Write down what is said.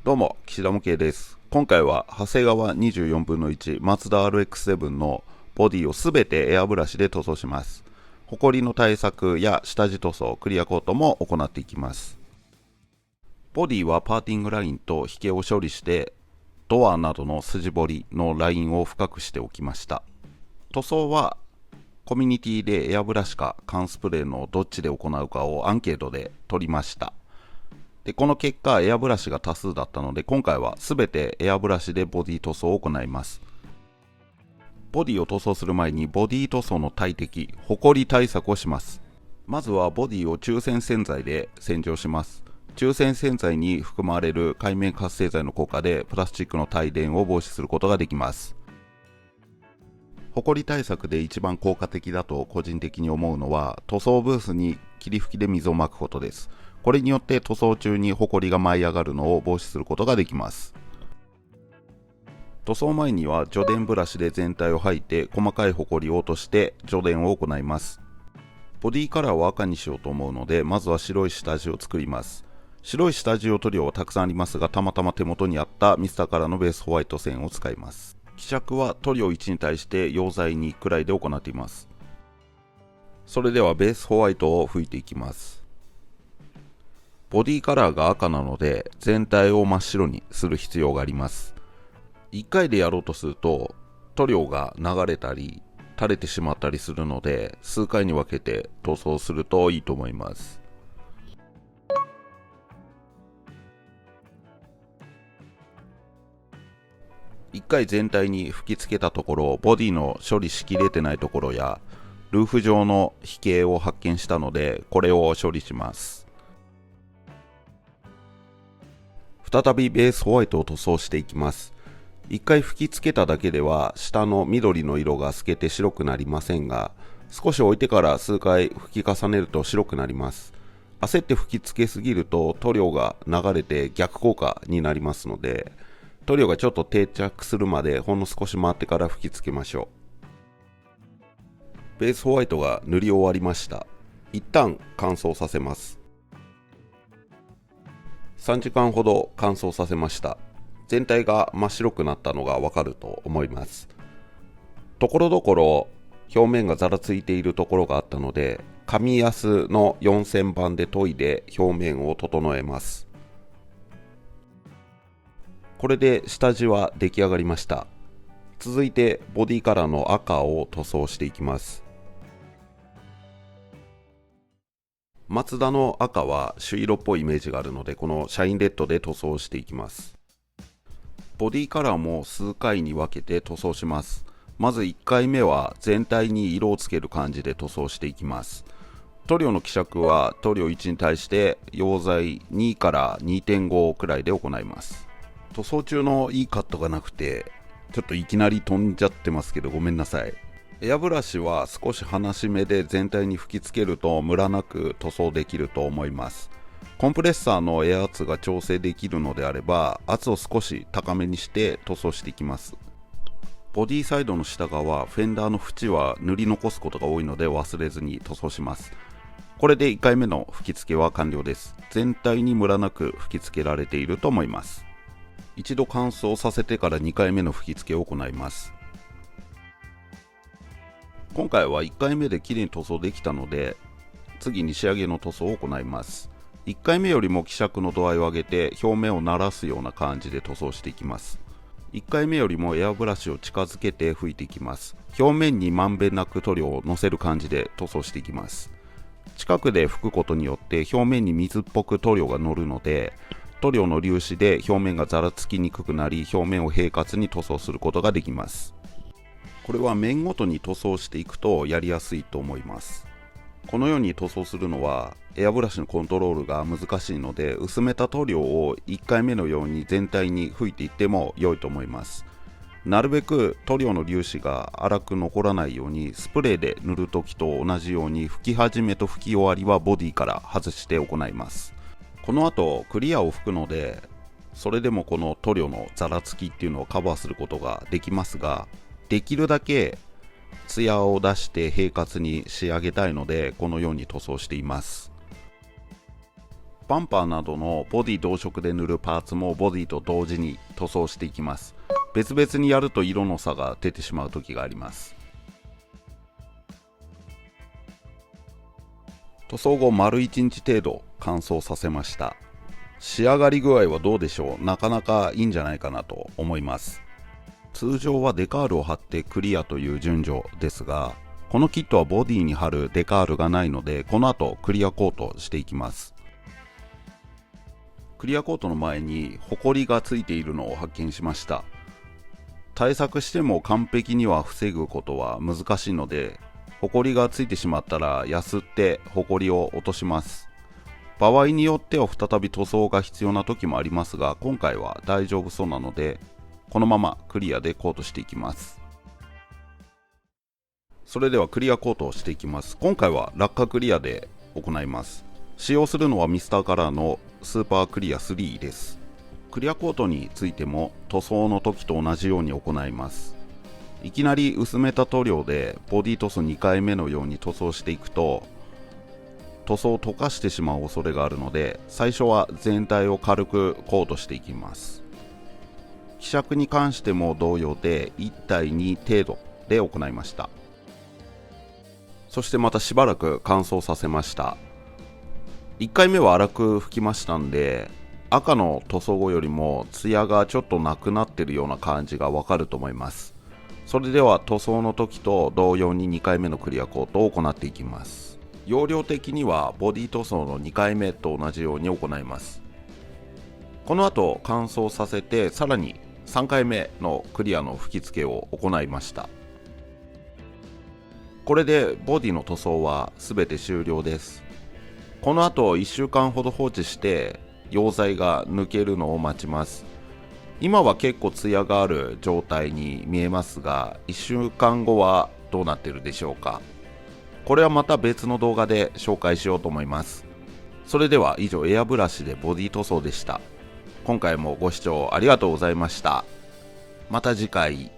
どうも、岸田模型です。今回は長谷川24分の1マツダ RX-7 のボディをすべてエアブラシで塗装します。ホコリの対策や下地塗装、クリアコートも行っていきます。ボディはパーティングラインと引けを処理して、ドアなどの筋彫りのラインを深くしておきました。塗装はコミュニティでエアブラシか缶スプレーのどっちで行うかをアンケートで取りました。でこの結果エアブラシが多数だったので、今回は全てエアブラシでボディ塗装を行います。ボディを塗装する前にボディ塗装の大敵ホコリ対策をします。まずはボディを中性洗剤で洗浄します。中性洗剤に含まれる界面活性剤の効果でプラスチックの帯電を防止することができます。ホコリ対策で一番効果的だと個人的に思うのは、塗装ブースに霧吹きで水をまくことです。これによって塗装中にホコリが舞い上がるのを防止することができます。塗装前には除電ブラシで全体を掃いて細かいホコリを落として除電を行います。ボディカラーを赤にしようと思うので、まずは白い下地を作ります。白い下地を塗料はたくさんありますが、たまたま手元にあったミスターカラーのベースホワイト線を使います。希釈は塗料1に対して溶剤2くらいで行っています。それではベースホワイトを拭いていきます。ボディカラーが赤なので全体を真っ白にする必要があります。1回でやろうとすると塗料が流れたり垂れてしまったりするので、数回に分けて塗装するといいと思います。1回全体に吹き付けたところ、ボディの処理しきれてないところやルーフ上の飛型を発見したので、これを処理します。再びベースホワイトを塗装していきます。一回吹き付けただけでは下の緑の色が透けて白くなりませんが、少し置いてから数回吹き重ねると白くなります。焦って吹き付けすぎると塗料が流れて逆効果になりますので、塗料がちょっと定着するまでほんの少し待ってから吹き付けましょう。ベースホワイトが塗り終わりました。一旦乾燥させます。3時間ほど乾燥させました。全体が真っ白くなったのがわかると思います。ところどころ表面がざらついているところがあったので、紙やすの4000番で研いで表面を整えます。これで下地は出来上がりました。続いてボディカラーの赤を塗装していきます。マツダの赤は朱色っぽいイメージがあるので、このシャインレッドで塗装していきます。ボディカラーも数回に分けて塗装します。まず1回目は全体に色をつける感じで塗装していきます。塗料の希釈は塗料1に対して溶剤2から2.5くらいで行います。塗装中のいいカットがなくて、ちょっといきなり飛んじゃってますけどごめんなさい。エアブラシは少し離し目で全体に吹き付けるとムラなく塗装できると思います。コンプレッサーのエア圧が調整できるのであれば、圧を少し高めにして塗装していきます。ボディサイドの下側、フェンダーの縁は塗り残すことが多いので忘れずに塗装します。これで1回目の吹き付けは完了です。全体にムラなく吹き付けられていると思います。一度乾燥させてから2回目の吹き付けを行います。今回は1回目で綺麗に塗装できたので、次に仕上げの塗装を行います。1回目よりも希釈の度合いを上げて表面を慣らすような感じで塗装していきます。1回目よりもエアブラシを近づけて拭いていきます。表面にまんべんなく塗料をのせる感じで塗装していきます。近くで拭くことによって表面に水っぽく塗料が乗るので、塗料の粒子で表面がざらつきにくくなり、表面を平滑に塗装することができます。これは面ごとに塗装していくとやりやすいと思います。このように塗装するのはエアブラシのコントロールが難しいので、薄めた塗料を1回目のように全体に拭いていっても良いと思います。なるべく塗料の粒子が粗く残らないように、スプレーで塗るときと同じように拭き始めと拭き終わりはボディから外して行います。この後クリアを拭くので、それでもこの塗料のざらつきっていうのをカバーすることができますが、できるだけツヤを出して平滑に仕上げたいので、このように塗装しています。バンパーなどのボディ同色で塗るパーツもボディと同時に塗装していきます。別々にやると色の差が出てしまう時があります。塗装後丸1日程度乾燥させました。仕上がり具合はどうでしょう。なかなかいいんじゃないかなと思います。通常はデカールを貼ってクリアという順序ですが、このキットはボディに貼るデカールがないので、この後クリアコートしていきます。クリアコートの前にホコリがついているのを発見しました。対策しても完璧には防ぐことは難しいので、ホコリがついてしまったらやすってホコリを落とします。場合によっては再び塗装が必要な時もありますが、今回は大丈夫そうなので、このままクリアでコートしていきます。それではクリアコートをしていきます。今回は落下クリアで行います。使用するのはミスターカラーのスーパークリア3です。クリアコートについても塗装の時と同じように行います。いきなり薄めた塗料でボディ塗装2回目のように塗装していくと、塗装を溶かしてしまう恐れがあるので、最初は全体を軽くコートしていきます。希釈に関しても同様で1対2程度で行いました。そしてまたしばらく乾燥させました。1回目は粗く拭きましたんで、赤の塗装後よりもツヤがちょっとなくなってるような感じがわかると思います。それでは塗装の時と同様に2回目のクリアコートを行っていきます。容量的にはボディ塗装の2回目と同じように行います。この後乾燥させて、さらに3回目のクリアの吹き付けを行いました。これでボディの塗装は全て終了です。この後1週間ほど放置して溶剤が抜けるのを待ちます。今は結構ツヤがある状態に見えますが、1週間後はどうなってるでしょうか。これはまた別の動画で紹介しようと思います。それでは以上、エアブラシでボディ塗装でした。今回もご視聴ありがとうございました。また次回。